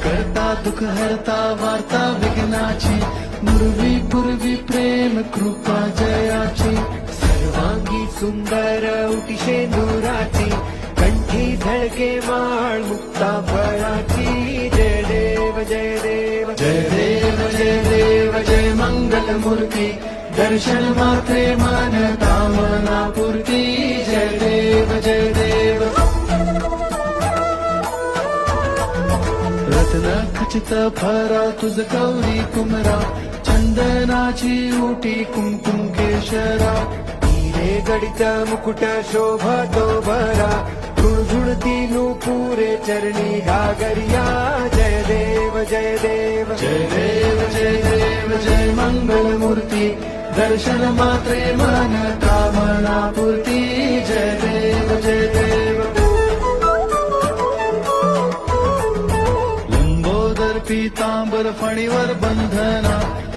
करता दुःख हरता वार्ता विघ्नाची, मुरवी पूर्वी प्रेम कृपा जयाची, सर्वांगी सुंदर उटी शेंदुराची, कंठी झळके माळ मुक्ता फळाची, जय देव जय देव जय देव जय देव जय मंगल मूर्ती, दर्शन मात्रे मन कामना पूर्ती, जय देव जय देव. रत्न खचित फरा तुझ गौरी कुमरा, चंदनाची उटी कुंकुम केशरा, हिरे गडित मुकुट शोभतो भरा, झुळझुळती नूपुरे चरणी घागरिया, जय देव जय देव जय देव जय देव जय मंगल मूर्ती, दर्शन मात्रे मन कामना पूर्ती, जय देव जय देव. लंबोदर पीतांबर फणीवर बंधना,